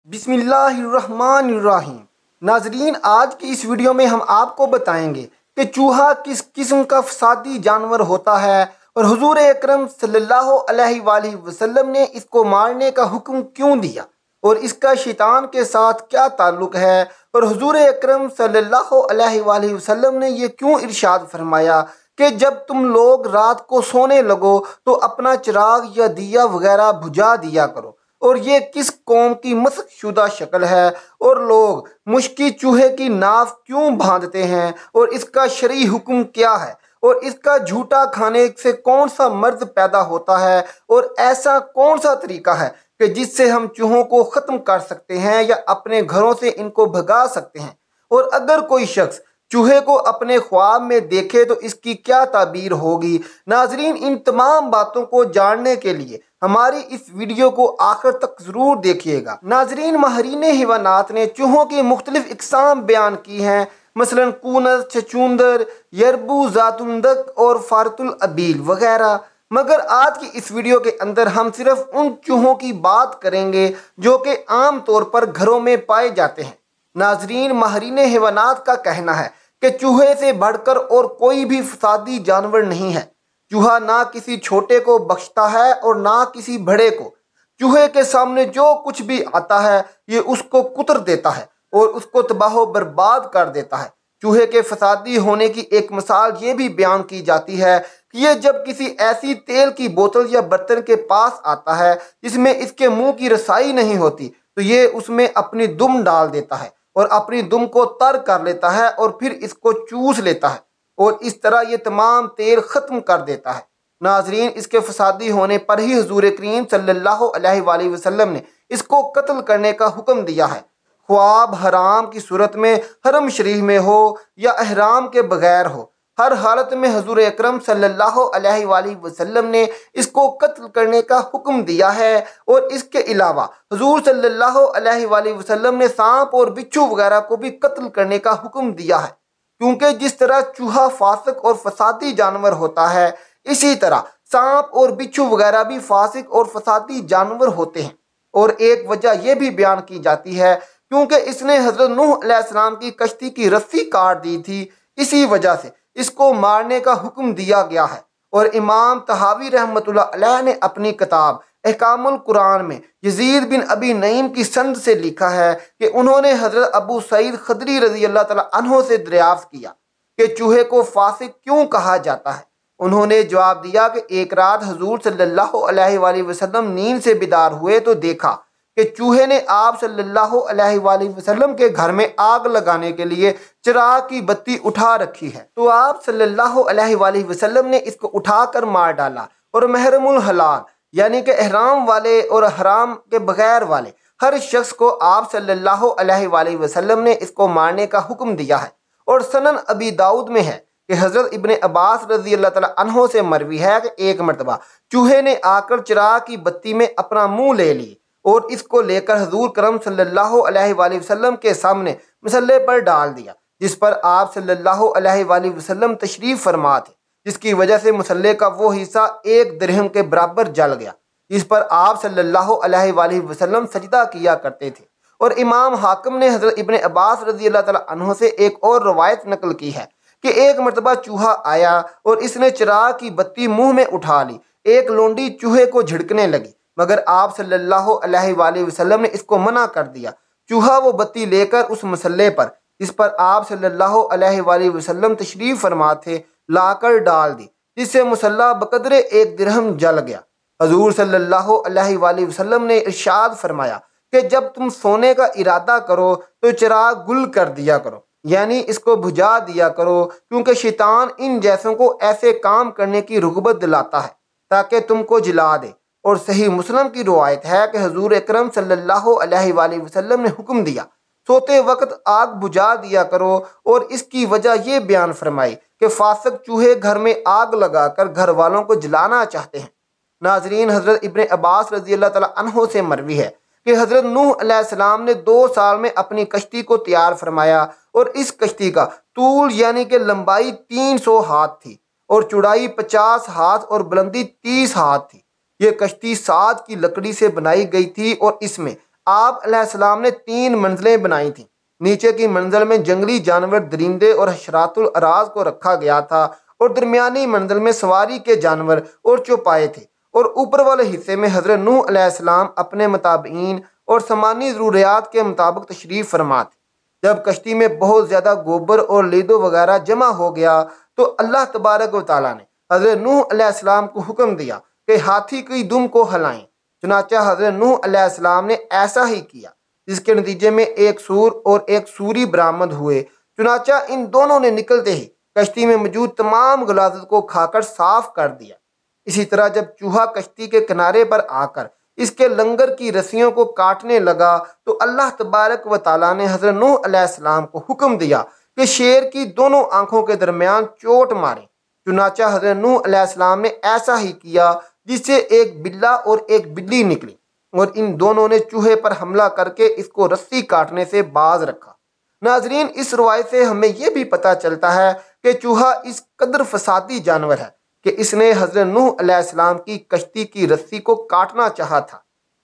بسم اللہ الرحمن الرحیم۔ ناظرین، آج کی اس ویڈیو میں ہم آپ کو بتائیں گے کہ چوہا کس قسم کا فسادی جانور ہوتا ہے اور حضور اکرم صلی اللہ علیہ وآلہ وسلم نے اس کو مارنے کا حکم کیوں دیا اور اس کا شیطان کے ساتھ کیا تعلق ہے، اور حضور اکرم صلی اللہ علیہ وآلہ وسلم نے یہ کیوں ارشاد فرمایا کہ جب تم لوگ رات کو سونے لگو تو اپنا چراغ یا دیا وغیرہ بجھا دیا کرو، اور یہ کس قوم کی مسخ شدہ شکل ہے، اور لوگ مشکی چوہے کی ناف کیوں باندھتے ہیں، اور اس کا شرعی حکم کیا ہے، اور اس کا جھوٹا کھانے سے کون سا مرض پیدا ہوتا ہے، اور ایسا کون سا طریقہ ہے کہ جس سے ہم چوہوں کو ختم کر سکتے ہیں یا اپنے گھروں سے ان کو بھگا سکتے ہیں، اور اگر کوئی شخص چوہے کو اپنے خواب میں دیکھے تو اس کی کیا تعبیر ہوگی۔ ناظرین، ان تمام باتوں کو جاننے کے لیے ہماری اس ویڈیو کو آخر تک ضرور دیکھیے گا۔ ناظرین، ماہرین حیوانات نے چوہوں کی مختلف اقسام بیان کی ہیں، مثلا کونز، چھچوندر، یربو، ذات اندک اور فارت الابیل وغیرہ، مگر آج کی اس ویڈیو کے اندر ہم صرف ان چوہوں کی بات کریں گے جو کہ عام طور پر گھروں میں پائے جاتے ہیں۔ ناظرین، ماہرین حیوانات کا کہنا ہے کہ چوہے سے بڑھ کر اور کوئی بھی فسادی جانور نہیں ہے۔ چوہا نہ کسی چھوٹے کو بخشتا ہے اور نہ کسی بڑے کو۔ چوہے کے سامنے جو کچھ بھی آتا ہے یہ اس کو کتر دیتا ہے اور اس کو تباہ و برباد کر دیتا ہے۔ چوہے کے فسادی ہونے کی ایک مثال یہ بھی بیان کی جاتی ہے کہ یہ جب کسی ایسی تیل کی بوتل یا برتن کے پاس آتا ہے جس میں اس کے منہ کی رسائی نہیں ہوتی تو یہ اس میں اپنی دم ڈال دیتا ہے اور اپنی دم کو تر کر لیتا ہے اور پھر اس کو چوس لیتا ہے اور اس طرح یہ تمام تیل ختم کر دیتا ہے۔ ناظرین، اس کے فسادی ہونے پر ہی حضور کریم صلی اللہ علیہ وآلہ وسلم نے اس کو قتل کرنے کا حکم دیا ہے، خواب حرام کی صورت میں حرم شریف میں ہو یا احرام کے بغیر ہو، ہر حالت میں حضور اکرم صلی اللہ علیہ وآلہ وسلم نے اس کو قتل کرنے کا حکم دیا ہے۔ اور اس کے علاوہ حضور صلی اللہ علیہ وآلہ وسلم نے سانپ اور بچھو وغیرہ کو بھی قتل کرنے کا حکم دیا ہے، کیونکہ جس طرح چوہا فاسق اور فسادی جانور ہوتا ہے اسی طرح سانپ اور بچھو وغیرہ بھی فاسق اور فسادی جانور ہوتے ہیں۔ اور ایک وجہ یہ بھی بیان کی جاتی ہے کیونکہ اس نے حضرت نوح علیہ السلام کی کشتی کی رسی کاٹ دی تھی، اسی وجہ سے اس کو مارنے کا حکم دیا گیا ہے۔ اور امام طحاوی رحمۃ اللہ علیہ نے اپنی کتاب احکام القرآن میں یزید بن ابی نعیم کی سند سے لکھا ہے کہ انہوں نے حضرت ابو سعید خدری رضی اللہ تعالیٰ عنہ سے دریافت کیا کہ چوہے کو فاسق کیوں کہا جاتا ہے۔ انہوں نے جواب دیا کہ ایک رات حضور صلی اللہ علیہ وآلہ وسلم نیند سے بیدار ہوئے تو دیکھا کہ چوہے نے آپ صلی اللہ علیہ وآلہ وسلم کے گھر میں آگ لگانے کے لیے چراغ کی بتی اٹھا رکھی ہے، تو آپ صلی اللہ علیہ وآلہ وسلم نے اس کو اٹھا کر مار ڈالا، اور محرم الحلال یعنی کہ احرام والے اور حرام کے بغیر والے ہر شخص کو آپ صلی اللہ علیہ وآلہ وسلم نے اس کو مارنے کا حکم دیا ہے۔ اور سنن ابی داؤد میں ہے کہ حضرت ابن عباس رضی اللہ تعالیٰ عنہ سے مروی ہے کہ ایک مرتبہ چوہے نے آ کر چراغ کی بتی میں اپنا منہ لے لی اور اس کو لے کر حضور کرم صلی اللہ علیہ وآلہ وسلم کے سامنے مصلے پر ڈال دیا، جس پر آپ صلی اللہ علیہ وآلہ وسلم تشریف فرما تھے، جس کی وجہ سے مصلے کا وہ حصہ 1 درہم کے برابر جل گیا، جس پر آپ صلی اللہ علیہ وآلہ وسلم سجدہ کیا کرتے تھے۔ اور امام حاکم نے حضرت ابن عباس رضی اللہ تعالیٰ عنہ سے ایک اور روایت نقل کی ہے کہ ایک مرتبہ چوہا آیا اور اس نے چراغ کی بتی منہ میں اٹھا لی، ایک لونڈی چوہے کو جھڑکنے لگی مگر آپ صلی اللہ علیہ وآلہ وسلم نے اس کو منع کر دیا۔ چوہا وہ بتی لے کر اس مصلے پر جس پر آپ صلی اللہ علیہ وآلہ وسلم تشریف فرما تھے لا کر ڈال دی، جس سے مصلہ بقدر 1 درہم جل گیا۔ حضور صلی اللہ علیہ وآلہ وسلم نے ارشاد فرمایا کہ جب تم سونے کا ارادہ کرو تو چراغ گل کر دیا کرو، یعنی اس کو بجھا دیا کرو، کیونکہ شیطان ان جیسوں کو ایسے کام کرنے کی رغبت دلاتا ہے تاکہ تم کو جلا دے۔ اور صحیح مسلم کی روایت ہے کہ حضور اکرم صلی اللہ علیہ وآلہ وسلم نے حکم دیا سوتے وقت آگ بجھا دیا کرو، اور اس کی وجہ یہ بیان فرمائی کہ فاسق چوہے گھر میں آگ لگا کر گھر والوں کو جلانا چاہتے ہیں۔ ناظرین، حضرت ابن عباس رضی اللہ تعالیٰ عنہ سے مروی ہے کہ حضرت نوح علیہ السلام نے 2 سال میں اپنی کشتی کو تیار فرمایا، اور اس کشتی کا طول یعنی کہ لمبائی 300 ہاتھ تھی اور چوڑائی 50 ہاتھ اور بلندی 30 ہاتھ تھی۔ یہ کشتی ساج کی لکڑی سے بنائی گئی تھی اور اس میں آپ علیہ السلام نے 3 منزلیں بنائی تھیں۔ نیچے کی منزل میں جنگلی جانور، درندے اور حشرات الاراض کو رکھا گیا تھا، اور درمیانی منزل میں سواری کے جانور اور چوپائے تھے، اور اوپر والے حصے میں حضرت نوح علیہ السلام اپنے متابعین اور سمانی ضروریات کے مطابق تشریف فرما تھے۔ جب کشتی میں بہت زیادہ گوبر اور لیدو وغیرہ جمع ہو گیا تو اللہ تبارک و تعالیٰ نے حضرت نوح علیہ السلام کو حکم دیا کہ ہاتھی کی دم کو ہلائیں۔ چنانچہ حضرت نوح علیہ السلام نے ایسا ہی کیا، جس کے نتیجے میں ایک سور اور ایک سوری برآمد ہوئے۔ چنانچہ ان دونوں نے نکلتے ہی کشتی میں موجود تمام غلاظت کو کھا کر صاف کر دیا۔ اسی طرح جب چوہا کشتی کے کنارے پر آ کر اس کے لنگر کی رسیوں کو کاٹنے لگا تو اللہ تبارک و تعالیٰ نے حضرت نوح علیہ السلام کو حکم دیا کہ شیر کی دونوں آنکھوں کے درمیان چوٹ ماریں۔ چنانچہ حضرت نوح علیہ السلام نے ایسا ہی کیا، جس سے ایک بلا اور ایک بلی نکلی، اور ان دونوں نے چوہے پر حملہ کر کے اس کو رسی کاٹنے سے باز رکھا۔ ناظرین، اس روایت سے ہمیں یہ بھی پتہ چلتا ہے کہ چوہا اس قدر فسادی جانور ہے کہ اس نے حضرت نوح علیہ السلام کی کشتی کی رسی کو کاٹنا چاہا تھا۔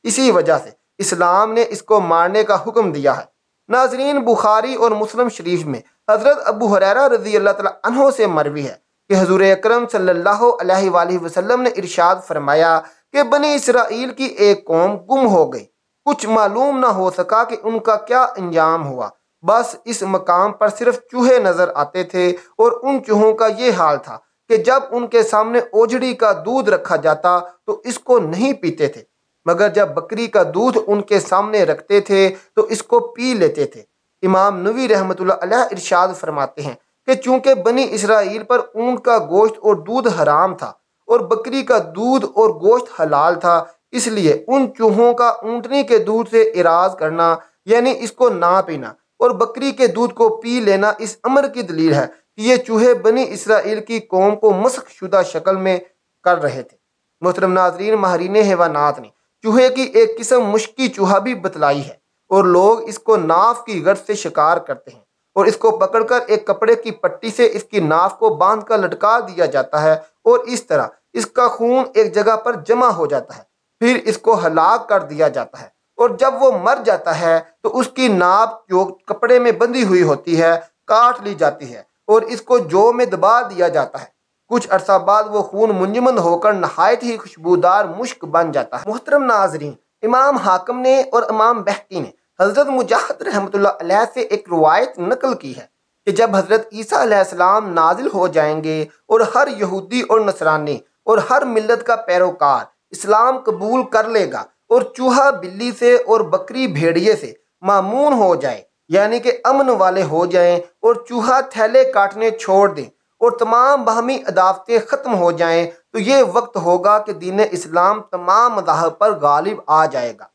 اسی وجہ سے اسلام نے اس کو مارنے کا حکم دیا ہے۔ ناظرین، بخاری اور مسلم شریف میں حضرت ابو ہریرہ رضی اللہ تعالیٰ عنہ سے مروی ہے کہ حضور اکرم صلی اللہ علیہ وآلہ وسلم نے ارشاد فرمایا کہ بنی اسرائیل کی ایک قوم گم ہو گئی، کچھ معلوم نہ ہو سکا کہ ان کا کیا انجام ہوا۔ بس اس مقام پر صرف چوہے نظر آتے تھے، اور ان چوہوں کا یہ حال تھا کہ جب ان کے سامنے اوجڑی کا دودھ رکھا جاتا تو اس کو نہیں پیتے تھے، مگر جب بکری کا دودھ ان کے سامنے رکھتے تھے تو اس کو پی لیتے تھے۔ امام نووی رحمۃ اللہ علیہ ارشاد فرماتے ہیں کہ چونکہ بنی اسرائیل پر اونٹ کا گوشت اور دودھ حرام تھا اور بکری کا دودھ اور گوشت حلال تھا، اس لیے ان چوہوں کا اونٹنی کے دودھ سے اعراض کرنا، یعنی اس کو نہ پینا، اور بکری کے دودھ کو پی لینا اس امر کی دلیل ہے کہ یہ چوہے بنی اسرائیل کی قوم کو مسخ شدہ شکل میں کر رہے تھے۔ محترم ناظرین، ماہرین حیوانات نے چوہے کی ایک قسم مشکی چوہا بھی بتلائی ہے، اور لوگ اس کو ناف کی غرض سے شکار کرتے ہیں، اور اس کو پکڑ کر ایک کپڑے کی پٹی سے اس کی ناف کو باندھ کر لٹکا دیا جاتا ہے، اور اس طرح اس کا خون ایک جگہ پر جمع ہو جاتا ہے۔ پھر اس کو ہلاک کر دیا جاتا ہے، اور جب وہ مر جاتا ہے تو اس کی ناف جو کپڑے میں بندھی ہوئی ہوتی ہے کاٹ لی جاتی ہے، اور اس کو جو میں دبا دیا جاتا ہے۔ کچھ عرصہ بعد وہ خون منجمد ہو کر نہایت ہی خوشبودار مشک بن جاتا ہے۔ محترم ناظرین، امام حاکم نے اور امام بہقی نے حضرت مجاہد رحمۃ اللہ علیہ سے ایک روایت نقل کی ہے کہ جب حضرت عیسیٰ علیہ السلام نازل ہو جائیں گے اور ہر یہودی اور نصرانی اور ہر ملت کا پیروکار اسلام قبول کر لے گا، اور چوہا بلی سے اور بکری بھیڑیے سے مامون ہو جائے، یعنی کہ امن والے ہو جائیں، اور چوہا تھیلے کاٹنے چھوڑ دیں، اور تمام باہمی عداوتیں ختم ہو جائیں، تو یہ وقت ہوگا کہ دین اسلام تمام مذاہب پر غالب آ جائے گا۔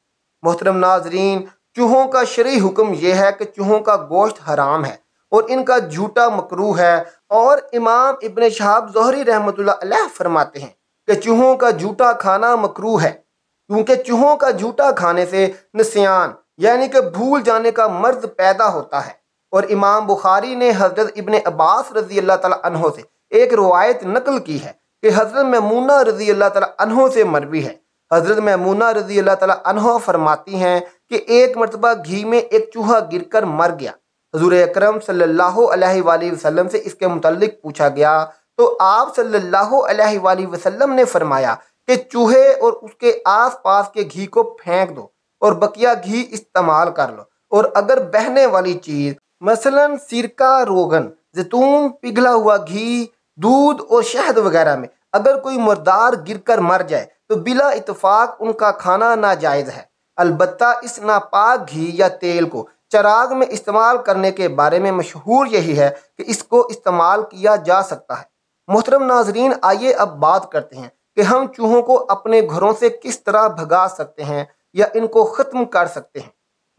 محترم ناظرین، چوہوں کا شرعی حکم یہ ہے کہ چوہوں کا گوشت حرام ہے اور ان کا جھوٹا مکروہ ہے، اور امام ابن شہاب زہری رحمۃ اللہ علیہ فرماتے ہیں کہ چوہوں کا جھوٹا کھانا مکروہ ہے، کیونکہ چوہوں کا جھوٹا کھانے سے نسیان، یعنی کہ بھول جانے کا مرض پیدا ہوتا ہے۔ اور امام بخاری نے حضرت ابن عباس رضی اللہ تعالیٰ عنہ سے ایک روایت نقل کی ہے کہ حضرت میمونہ رضی اللہ تعالیٰ عنہ سے مروی ہے۔ حضرت میمونہ رضی اللہ تعالیٰ عنہ فرماتی ہیں کہ ایک مرتبہ گھی میں ایک چوہا گر کر مر گیا۔ حضور اکرم صلی اللہ علیہ وآلہ وسلم سے اس کے متعلق پوچھا گیا تو آپ صلی اللہ علیہ وآلہ وسلم نے فرمایا کہ چوہے اور اس کے آس پاس کے گھی کو پھینک دو اور بقیہ گھی استعمال کر لو، اور اگر بہنے والی چیز مثلا سرکہ، روغن، زیتون، پگھلا ہوا گھی، دودھ اور شہد وغیرہ میں اگر کوئی مردار گر کر مر جائے تو بلا اتفاق ان کا کھانا ناجائز ہے۔ البتہ اس ناپاک گھی یا تیل کو چراغ میں استعمال کرنے کے بارے میں مشہور یہی ہے کہ اس کو استعمال کیا جا سکتا ہے۔ محترم ناظرین، آئیے اب بات کرتے ہیں کہ ہم چوہوں کو اپنے گھروں سے کس طرح بھگا سکتے ہیں یا ان کو ختم کر سکتے ہیں۔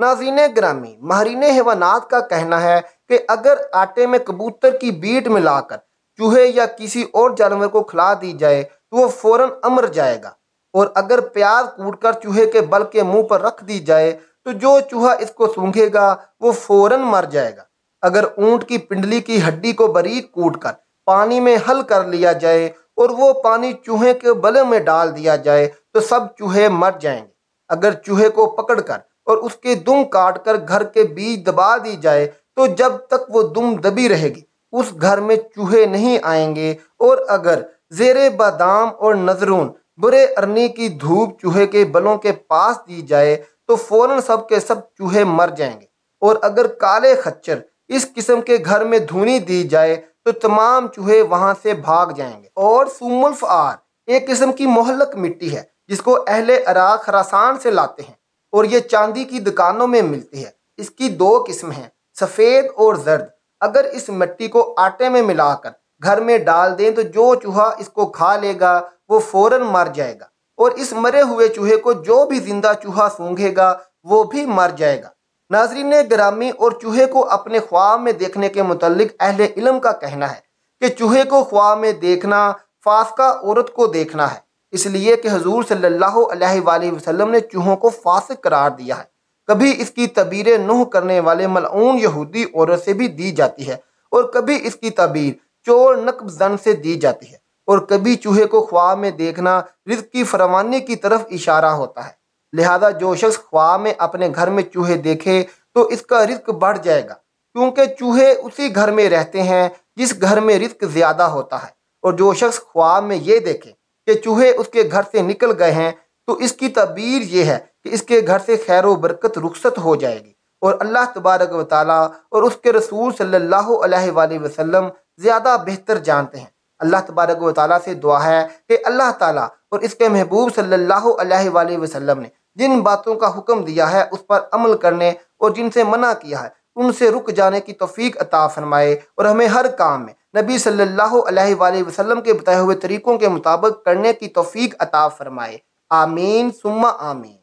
ناظرین گرامی، ماہرین حیوانات کا کہنا ہے کہ اگر آٹے میں کبوتر کی بیٹ ملا کر چوہے یا کسی اور جانور کو کھلا دی جائے تو وہ فوراً امر جائے گا، اور اگر پیاز کوٹ کر چوہے کے بل کے منہ پر رکھ دی جائے تو جو چوہا اس کو سونگھے گا وہ فوراً مر جائے گا۔ اگر اونٹ کی پنڈلی کی ہڈی کو باریک کوٹ کر پانی میں حل کر لیا جائے اور وہ پانی چوہے کے بلے میں ڈال دیا جائے تو سب چوہے مر جائیں گے۔ اگر چوہے کو پکڑ کر اور اس کے دم کاٹ کر گھر کے بیچ دبا دی جائے تو جب تک وہ دم دبی رہے گی اس گھر میں چوہے نہیں آئیں گے، اور اگر زیر بادام اور نذرون برے ارنی کی دھوپ چوہے کے بلوں کے پاس دی جائے تو فوراً سب کے سب چوہے مر جائیں گے، اور اگر کالے خچر اس قسم کے گھر میں دھونی دی جائے تو تمام چوہے وہاں سے بھاگ جائیں گے۔ اور سوم الفعار ایک قسم کی مہلک مٹی ہے جس کو اہل عراق خراسان سے لاتے ہیں اور یہ چاندی کی دکانوں میں ملتی ہے۔ اس کی دو قسم ہیں، سفید اور زرد۔ اگر اس مٹی کو آٹے میں ملا کر گھر میں ڈال دیں تو جو چوہا اس کو کھا لے گا وہ فوراً مر جائے گا، اور اس مرے ہوئے چوہے کو جو بھی زندہ چوہا سونگھے گا وہ بھی مر جائے گا۔ ناظرین گرامی، اور چوہے کو اپنے خواب میں دیکھنے کے متعلق اہل علم کا کہنا ہے کہ چوہے کو خواب میں دیکھنا فاسقہ عورت کو دیکھنا ہے، اس لیے کہ حضور صلی اللہ علیہ وآلہ وسلم نے چوہوں کو فاسق قرار دیا ہے۔ کبھی اس کی تعبیر نوح کرنے والے ملعون یہودی عورت سے بھی دی جاتی ہے، اور کبھی اس کی تعبیر چور نقب زن سے دی جاتی ہے، اور کبھی چوہے کو خواب میں دیکھنا رزق کی فراوانی کی طرف اشارہ ہوتا ہے۔ لہذا جو شخص خواب میں اپنے گھر میں چوہے دیکھے تو اس کا رزق بڑھ جائے گا، کیونکہ چوہے اسی گھر میں رہتے ہیں جس گھر میں رزق زیادہ ہوتا ہے۔ اور جو شخص خواب میں یہ دیکھے کہ چوہے اس کے گھر سے نکل گئے ہیں تو اس کی تعبیر یہ ہے کہ اس کے گھر سے خیر و برکت رخصت ہو جائے گی، اور اللہ تبارک و تعالیٰ اور اس کے رسول صلی اللہ علیہ وآلہ وسلم زیادہ بہتر جانتے ہیں۔ اللہ تبارک و تعالیٰ سے دعا ہے کہ اللہ تعالیٰ اور اس کے محبوب صلی اللہ علیہ وآلہ وسلم نے جن باتوں کا حکم دیا ہے اس پر عمل کرنے اور جن سے منع کیا ہے ان سے رک جانے کی توفیق عطا فرمائے، اور ہمیں ہر کام میں نبی صلی اللہ علیہ وآلہ وسلم کے بتائے ہوئے طریقوں کے مطابق کرنے کی توفیق عطا فرمائے۔ آمین ثم آمین۔